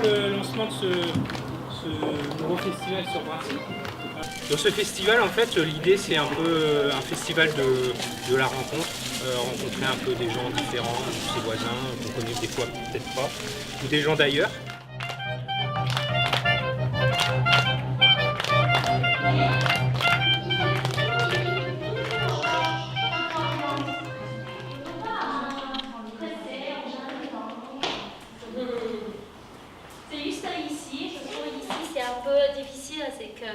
le lancement de ce nouveau festival sur Brassy. Dans ce festival, en fait, l'idée c'est un peu un festival de la rencontre, rencontrer un peu des gens différents, ses voisins qu'on connaît des fois peut-être pas, ou des gens d'ailleurs. C'est juste ici, je trouve ici c'est un peu difficile, c'est que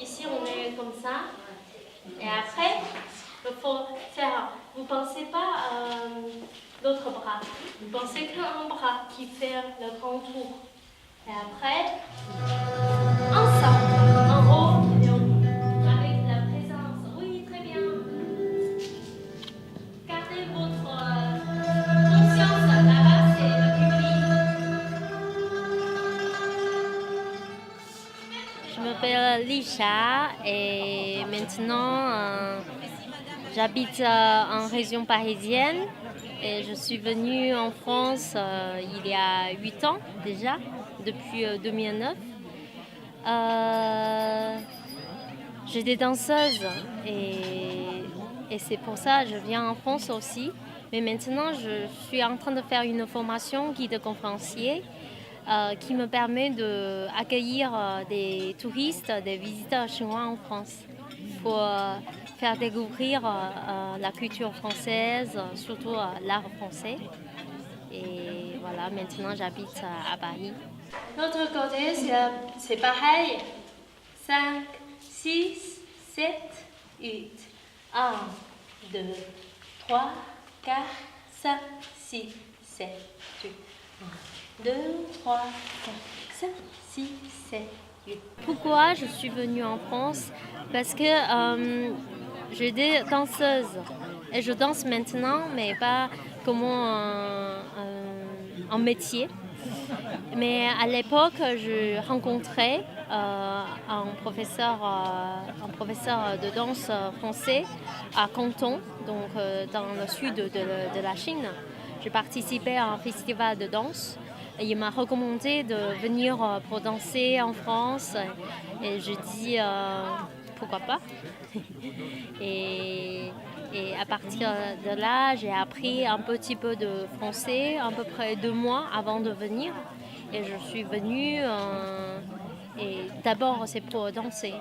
ici on est comme ça, et après il faut faire, vous ne pensez pas l'autre bras, vous pensez qu'un bras qui fait le grand tour, et après ensemble, en haut, avec la présence, oui très bien, gardez votre conscience là-bas, c'est le public. Je m'appelle Lisha et maintenant j'habite en région parisienne et je suis venue en France il y a 8 ans déjà, depuis 2009. J'étais danseuse et c'est pour ça que je viens en France aussi. Mais maintenant je suis en train de faire une formation guide conférencier qui me permet d'accueillir des touristes, des visiteurs chinois en France pour faire découvrir la culture française, surtout l'art français. Et voilà, maintenant j'habite à Paris. L'autre côté, c'est pareil. 5, 6, 7, 8. 1, 2, 3, 4, 5, 6, 7, 8. 2, 3, 4, 5, 6, 7, 8. Pourquoi je suis venue en France? Parce que j'étais danseuse et je danse maintenant, mais pas comme un métier. Mais à l'époque, je rencontrais un professeur de danse français à Canton, donc dans le sud de la Chine. J'ai participé à un festival de danse. Et il m'a recommandé de venir pour danser en France et je dis pourquoi pas. et à partir de là, j'ai appris un petit peu de français, à peu près 2 mois avant de venir. Et je suis venue et d'abord c'est pour danser.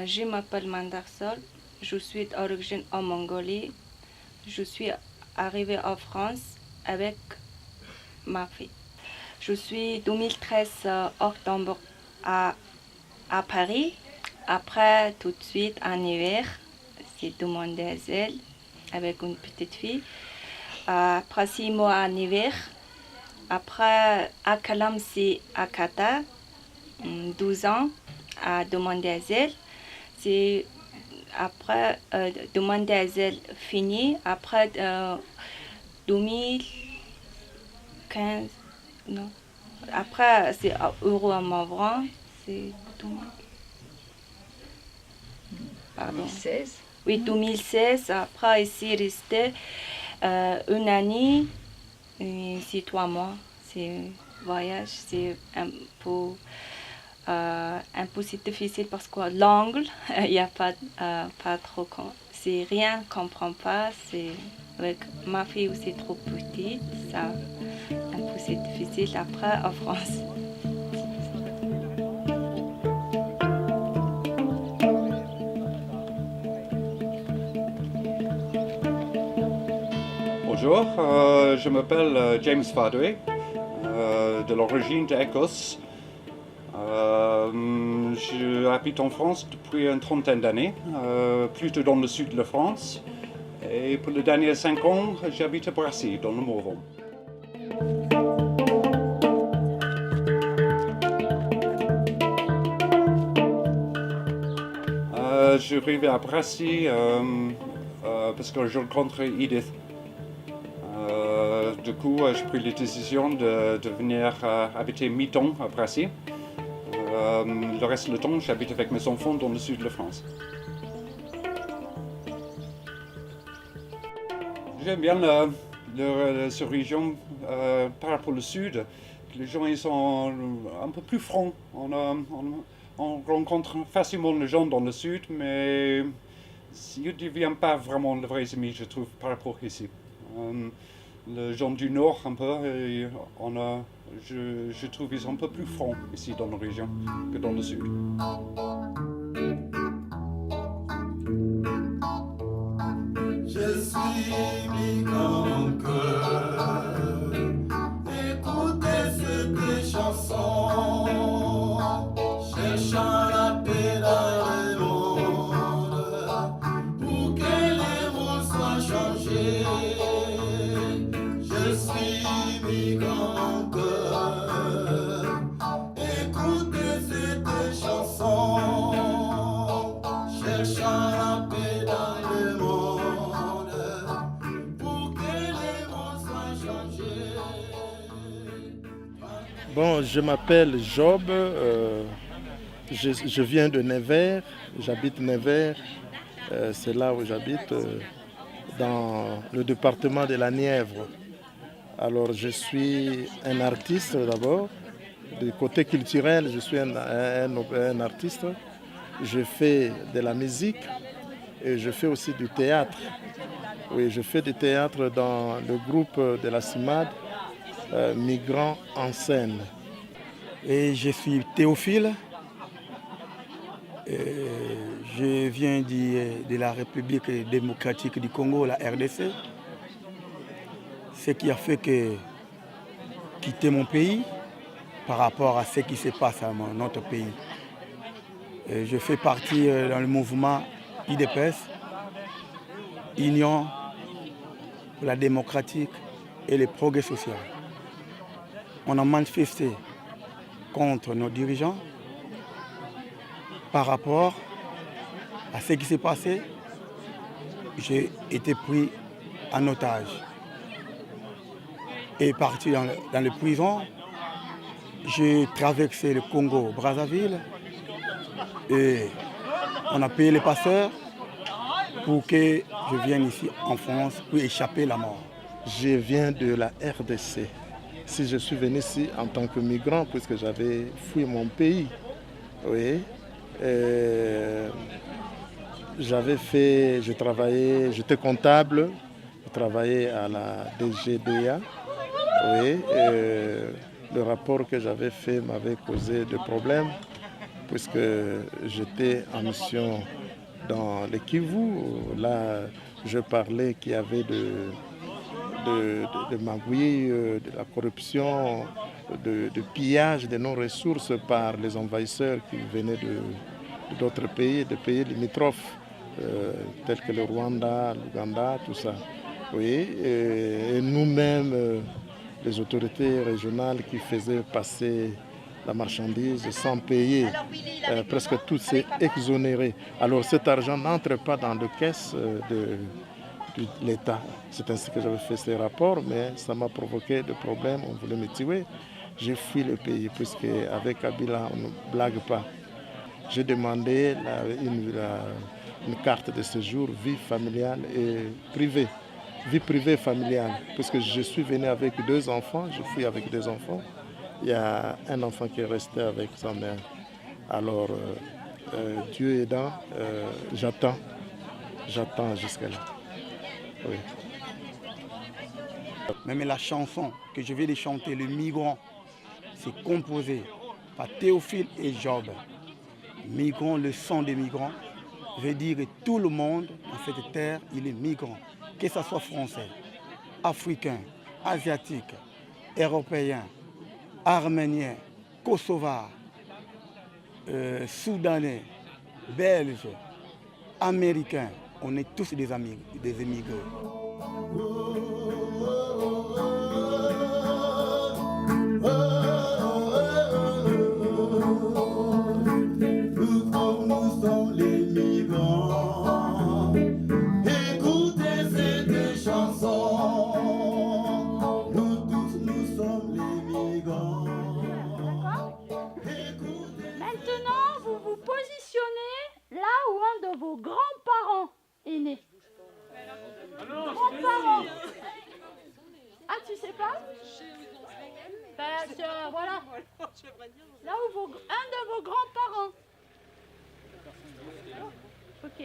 Je m'appelle Mandarsol, je suis d'origine en Mongolie. Je suis arrivée en France avec ma fille. Je suis 2013 octobre à Paris. Après, tout de suite en hiver, j'ai demandé d'asile avec une petite fille. Après 6 mois en hiver. Après, à Kalamsi, à Qatar, 12 ans, à demander d'asile. C'est après demande d'asile fini. Après 2015, non. Après, c'est Euro à Mavran, c'est 2016. Oui, 2016. Après, ici, resté une année. C'est 3 mois, c'est voyage, c'est un peu c'est difficile parce que l'angle, il n'y a pas trop, c'est rien, on comprend pas, c'est avec ma fille aussi trop petite, ça un peu c'est difficile après en France. Bonjour, je m'appelle James Fadoué, de l'origine d'Écosse. J'habite en France depuis une trentaine d'années, plutôt dans le sud de la France. Et pour les derniers 5 ans, j'habite à Brassy, dans le Morvan. Je suis arrivé à Brassy parce que j'ai rencontré Edith. Du coup, j'ai pris la décision de venir habiter mi-temps à Brassy. Le reste du temps, j'habite avec mes enfants dans le sud de la France. J'aime bien cette région par rapport au sud. Les gens ils sont un peu plus francs. On rencontre facilement les gens dans le sud, mais ils ne deviennent pas vraiment les vrais amis, je trouve, par rapport ici. Les gens du nord, un peu, je trouve qu'ils sont un peu plus francs ici dans la région que dans le sud. Je suis migrant en cœur, écoutez cette chanson, cherchant la paix dans le monde, pour que les mots soient changés. Je suis migrant en cœur, écoutez cette chanson, cherchant la paix dans le monde, pour que les mots soient changés. Bon, je m'appelle Job, je viens de Nevers, j'habite Nevers, c'est là où j'habite, dans le département de la Nièvre. Alors je suis un artiste d'abord, du côté culturel je suis un artiste, je fais de la musique et je fais aussi du théâtre. Oui, je fais du théâtre dans le groupe de la CIMAD, Migrants en scène. Et je suis Théophile, je viens de la République démocratique du Congo, la RDC. Ce qui a fait que quitter mon pays par rapport à ce qui se passe dans notre pays. Je fais partie dans le mouvement IDPS, Union pour la démocratique et le progrès social. On a manifesté contre nos dirigeants par rapport à ce qui s'est passé. J'ai été pris en otage et parti dans les prisons. J'ai traversé le Congo, Brazzaville, et on a payé les passeurs pour que je vienne ici en France pour échapper à la mort. Je viens de la RDC. Si je suis venu ici en tant que migrant, puisque j'avais fui mon pays, oui, je travaillais, j'étais comptable, je travaillais à la DGDA. Oui, le rapport que j'avais fait m'avait causé des problèmes puisque j'étais en mission dans le Kivu. Là, je parlais qu'il y avait de magouilles, de la corruption, de pillage de nos ressources par les envahisseurs qui venaient d'autres pays, des pays limitrophes, tels que le Rwanda, l'Ouganda, tout ça. Oui, et nous-mêmes, les autorités régionales qui faisaient passer la marchandise sans payer, presque tout s'est exonéré. Alors cet argent n'entre pas dans les caisses de l'État. C'est ainsi que j'avais fait ces rapports, mais ça m'a provoqué des problèmes, on voulait me tuer. J'ai fui le pays, puisque avec Kabila, on ne blague pas. J'ai demandé une carte de séjour, vie familiale et privée. Vie privée et familiale, puisque je suis venu avec 2 enfants, je fui avec 2 enfants. Il y a un enfant qui est resté avec sa mère. Alors, Dieu aidant, j'attends jusqu'à là. Oui. Même la chanson que je vais les chanter, Le Migrant, c'est composé par Théophile et Job. Migrant, le sang des migrants, veut dire que tout le monde dans cette terre, il est migrant. Que ce soit français, africain, asiatique, européen, arménien, kosovar, soudanais, belge, américain, on est tous des émigrés. Nous sommes les migrants. Écoutez cette chanson. Nous tous, nous sommes les migrants. Écoutez. connaissez pas? Voilà. Là où un de vos grands-parents. Ok.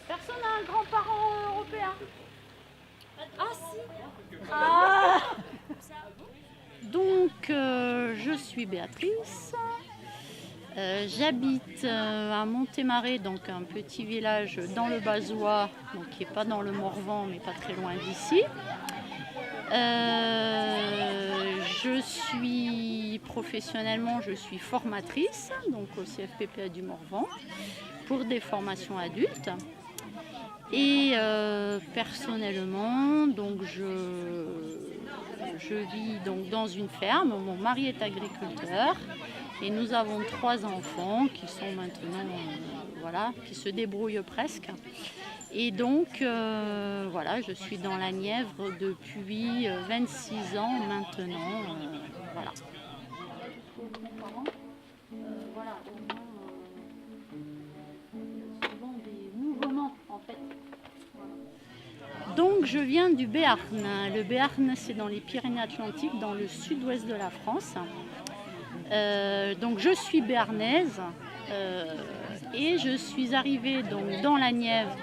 Personne n'a un grand-parent européen? Ah si. Ah. Donc, je suis Béatrice. J'habite à Montémaré, donc un petit village dans le Bazois, donc qui n'est pas dans le Morvan, mais pas très loin d'ici. Professionnellement, je suis formatrice, donc au CFPPA du Morvan, pour des formations adultes. Et personnellement, donc je vis donc dans une ferme. Mon mari est agriculteur et nous avons 3 enfants qui sont maintenant, qui se débrouillent presque. Et donc, voilà, je suis dans la Nièvre depuis 26 ans maintenant. Voilà. Voilà, souvent des mouvements en fait. Voilà. Donc, je viens du Béarn. Le Béarn, c'est dans les Pyrénées-Atlantiques, dans le sud-ouest de la France. Donc, je suis béarnaise. Et je suis arrivée donc dans la Nièvre,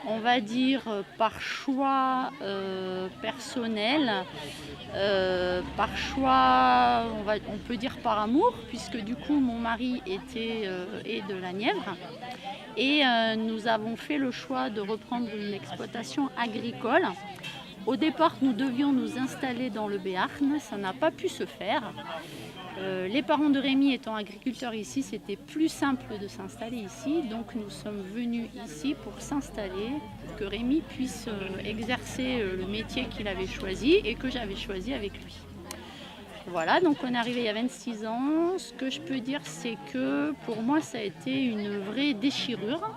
on va dire par choix personnel, par choix, on peut dire par amour, puisque du coup mon mari est de la Nièvre. Et nous avons fait le choix de reprendre une exploitation agricole. Au départ, nous devions nous installer dans le Béarn, ça n'a pas pu se faire. Les parents de Rémi étant agriculteurs ici, c'était plus simple de s'installer ici. Donc nous sommes venus ici pour s'installer, pour que Rémi puisse exercer le métier qu'il avait choisi et que j'avais choisi avec lui. Voilà, donc on est arrivé il y a 26 ans. Ce que je peux dire, c'est que pour moi, ça a été une vraie déchirure.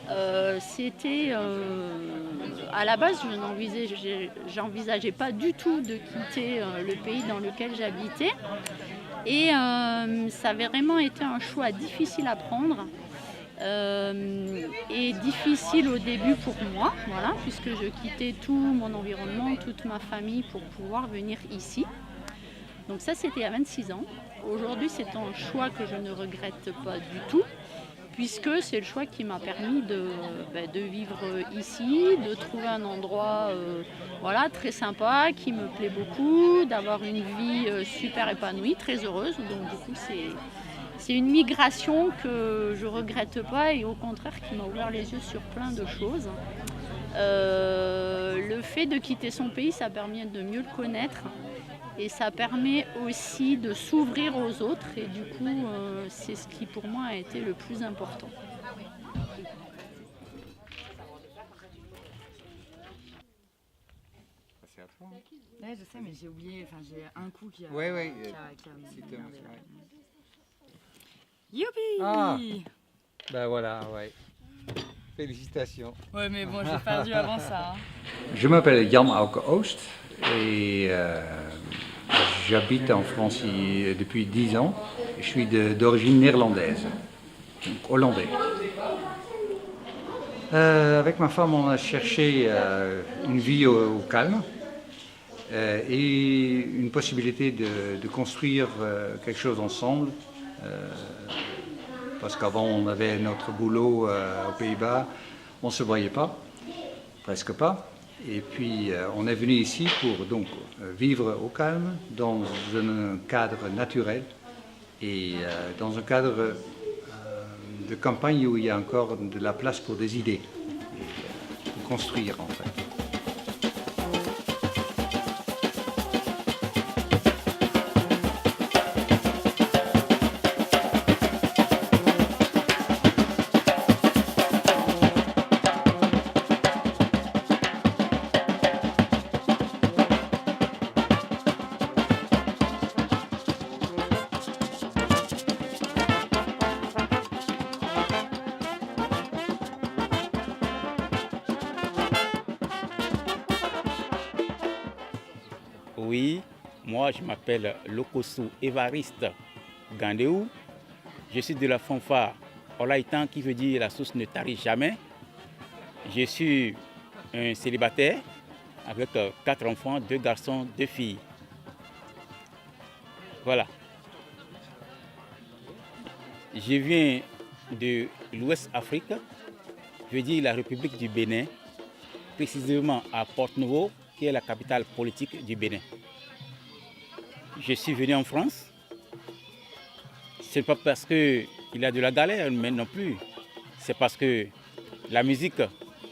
À la base, je n'envisageais pas du tout de quitter le pays dans lequel j'habitais. Et ça avait vraiment été un choix difficile à prendre et difficile au début pour moi, voilà, puisque je quittais tout mon environnement, toute ma famille pour pouvoir venir ici. Donc ça, c'était il y a 26 ans. Aujourd'hui, c'est un choix que je ne regrette pas du tout, puisque c'est le choix qui m'a permis de vivre ici, de trouver un endroit très sympa, qui me plaît beaucoup, d'avoir une vie super épanouie, très heureuse. Donc du coup, c'est une migration que je ne regrette pas et au contraire qui m'a ouvert les yeux sur plein de choses. Le fait de quitter son pays, ça permet de mieux le connaître. Et ça permet aussi de s'ouvrir aux autres et du coup, c'est ce qui pour moi a été le plus important. C'est à toi. Ouais, je sais, mais j'ai oublié, j'ai un coup qui a... Ouais. Youpi! Ah, ben voilà, ouais. Félicitations. Ouais, mais bon, j'ai perdu avant ça. Hein. Je m'appelle Jan Auke Oost et j'habite en France depuis 10 ans. Je suis d'origine néerlandaise, donc hollandais. Avec ma femme, on a cherché une vie au calme et une possibilité de construire quelque chose ensemble. Parce qu'avant, on avait notre boulot aux Pays-Bas, on ne se voyait pas, presque pas. Et puis, on est venu ici pour donc vivre au calme, dans un cadre naturel et dans un cadre de campagne où il y a encore de la place pour des idées, pour construire en fait. Oui, moi je m'appelle Lokosu Évariste Gandéou. Je suis de la fanfare Olaïtan qui veut dire la source ne tarit jamais. Je suis un célibataire avec 4 enfants, 2 garçons, 2 filles. Voilà. Je viens de l'Ouest Afrique, je veux dire la République du Bénin, précisément à Porto-Novo, qui est la capitale politique du Bénin. Je suis venu en France. Ce n'est pas parce qu'il y a de la galère, mais non plus. C'est parce que la musique,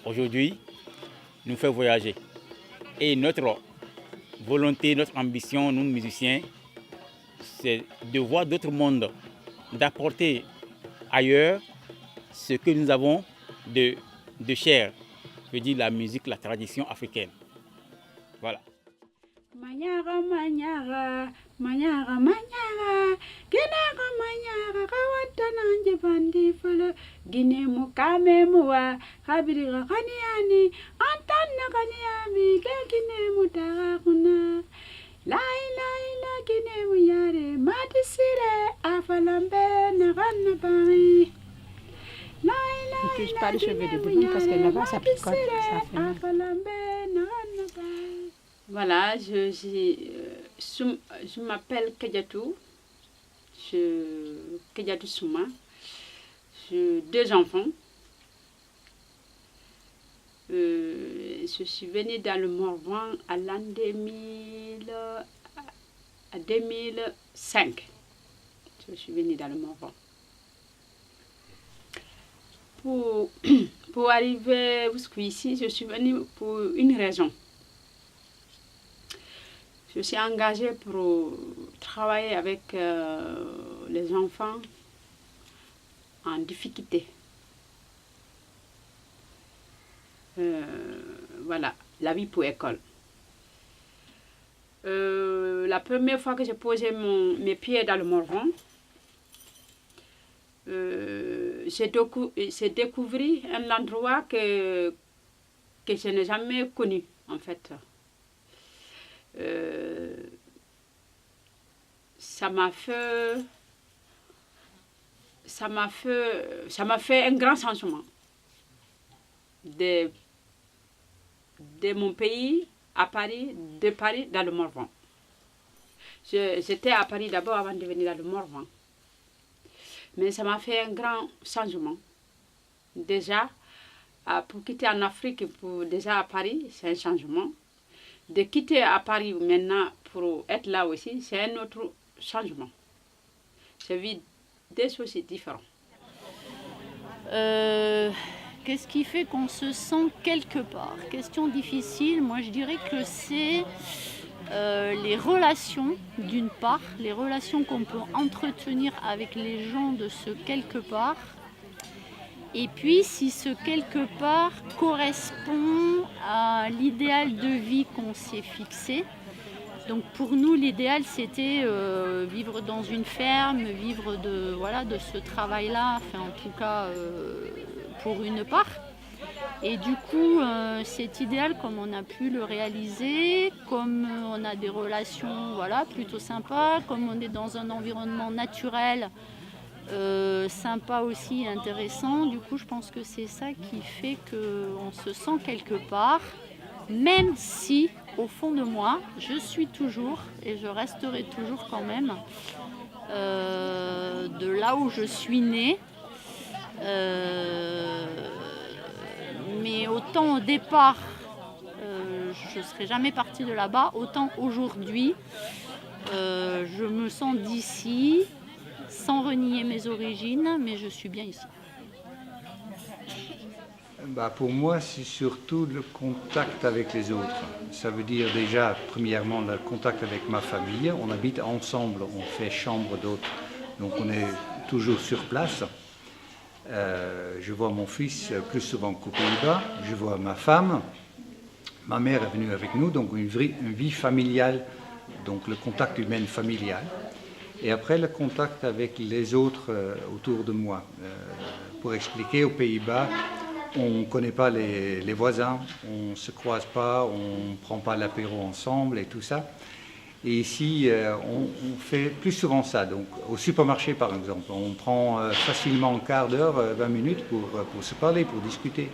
aujourd'hui, nous fait voyager. Et notre volonté, notre ambition, nous musiciens, c'est de voir d'autres mondes, d'apporter ailleurs ce que nous avons de cher. Je veux dire la musique, la tradition africaine. Voilà. Manyara, manyara, manyara, manyara, Ginaga manyara, Kawatana Jibandi Folo, Gine Mukame Mua, Habiri Kaniani, Antana Kaniami, Gine Mutaruna, Laila, Gine Muyare, Matisire, Afalambe, Narana Paris. Ne touche pas les cheveux de devant parce que là-bas ça picote, ça fait mal. Voilà, je m'appelle Kadiatou, Kadiatou Souma. J'ai 2 enfants. Je suis venue dans le Morvan à l'an 2005. Je suis venue dans le Morvan. Pour arriver jusqu'ici, je suis venue pour une raison. Je suis engagée pour travailler avec les enfants en difficulté. Voilà, la vie pour école. La première fois que j'ai posé mes pieds dans le Morvan, j'ai découvert un endroit que je n'ai jamais connu, en fait. Ça m'a fait un grand changement de mon pays à Paris, de Paris dans le Morvan. J'étais à Paris d'abord avant de venir dans le Morvan. Mais ça m'a fait un grand changement. Déjà, pour quitter en Afrique, déjà à Paris, c'est un changement. De quitter à Paris maintenant pour être là aussi, c'est un autre changement. Je vis des choses différentes. Qu'est-ce qui fait qu'on se sent quelque part? Question difficile, moi je dirais que c'est les relations, d'une part, les relations qu'on peut entretenir avec les gens de ce quelque part, et puis si ce quelque part correspond à l'idéal de vie qu'on s'est fixé. Donc pour nous, l'idéal c'était vivre dans une ferme, vivre de ce travail-là, enfin en tout cas pour une part. Et du coup, cet idéal, comme on a pu le réaliser, comme on a des relations plutôt sympas, comme on est dans un environnement naturel sympa aussi, intéressant, du coup je pense que c'est ça qui fait qu'on se sent quelque part, même si au fond de moi, je suis toujours et je resterai toujours quand même de là où je suis née. Mais autant au départ, je ne serais jamais partie de là-bas, autant aujourd'hui, je me sens d'ici, sans renier mes origines, mais je suis bien ici. Pour moi, c'est surtout le contact avec les autres. Ça veut dire déjà, premièrement, le contact avec ma famille. On habite ensemble, on fait chambre d'hôtes, donc on est toujours sur place. Je vois mon fils plus souvent qu'aux Pays-Bas, je vois ma femme, ma mère est venue avec nous, donc une vie familiale, donc le contact humain familial. Et après le contact avec les autres autour de moi. Pour expliquer, aux Pays-Bas, on ne connaît pas les voisins, on ne se croise pas, on ne prend pas l'apéro ensemble et tout ça. Et ici, on fait plus souvent ça. Donc, au supermarché, par exemple, on prend facilement un quart d'heure, 20 minutes pour se parler, pour discuter.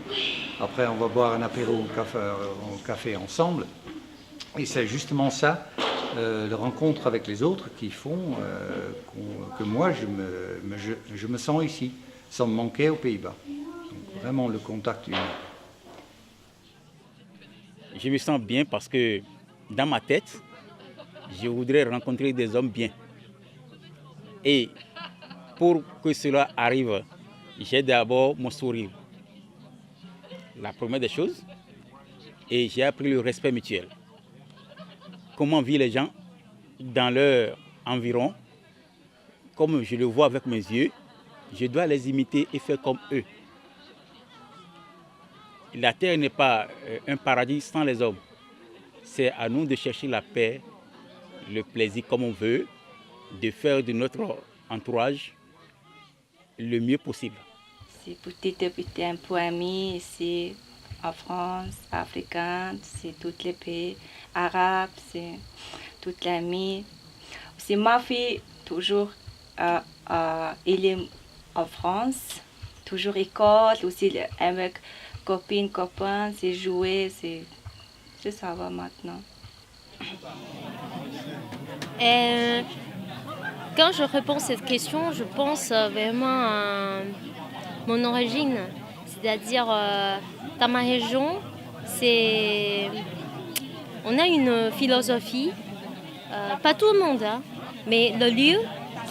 Après, on va boire un apéro au café ensemble. Et c'est justement ça, la rencontre avec les autres, qui font que moi, je me sens ici, sans me manquer aux Pays-Bas. Donc, vraiment, le contact humain. Je me sens bien parce que dans ma tête, je voudrais rencontrer des hommes bien. Et pour que cela arrive, j'ai d'abord mon sourire. La première des choses. Et j'ai appris le respect mutuel. Comment vivent les gens dans leur environ. Comme je le vois avec mes yeux, je dois les imiter et faire comme eux. La terre n'est pas un paradis sans les hommes. C'est à nous de chercher la paix, le plaisir comme on veut, de faire de notre entourage le mieux possible. C'est petit un peu ami ici en France, africain, c'est tous les pays arabes, c'est toutes les amies. C'est ma fille, toujours, elle est en France, toujours école, aussi avec copines, copains, c'est jouer, c'est ça va maintenant. Quand je réponds à cette question, je pense vraiment à mon origine. C'est-à-dire, dans ma région, on a une philosophie, pas tout le monde, hein, mais le lieu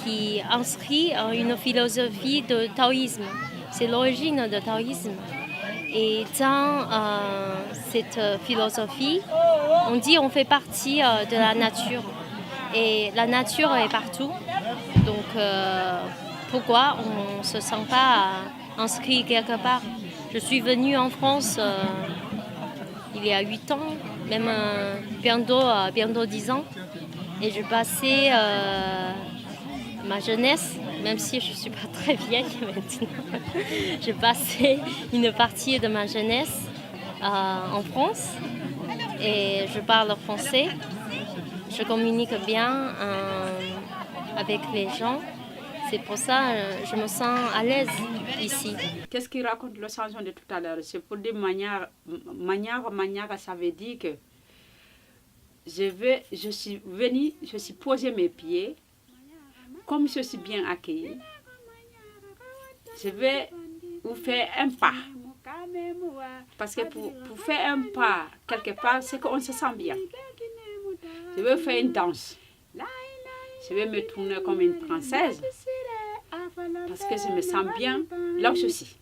qui inscrit une philosophie de taoïsme. C'est l'origine du taoïsme. Et dans cette philosophie, on dit qu'on fait partie de la nature. Et la nature est partout. Donc, pourquoi on ne se sent pas inscrit quelque part? Je suis venue en France il y a 8 ans, même bientôt 10 ans. Et j'ai passé ma jeunesse, même si je ne suis pas très vieille maintenant, j'ai passé une partie de ma jeunesse en France. Et je parle français. Je communique bien avec les gens. C'est pour ça que je me sens à l'aise ici. Qu'est-ce qu'il raconte le changement de tout à l'heure? C'est pour dire manière, ça veut dire que je suis venue, je suis posé mes pieds, comme je suis bien accueillie. Je vais vous faire un pas. Parce que pour faire un pas quelque part, c'est qu'on se sent bien. Je vais faire une danse. Je vais me tourner comme une française. Parce que je me sens bien là où je suis.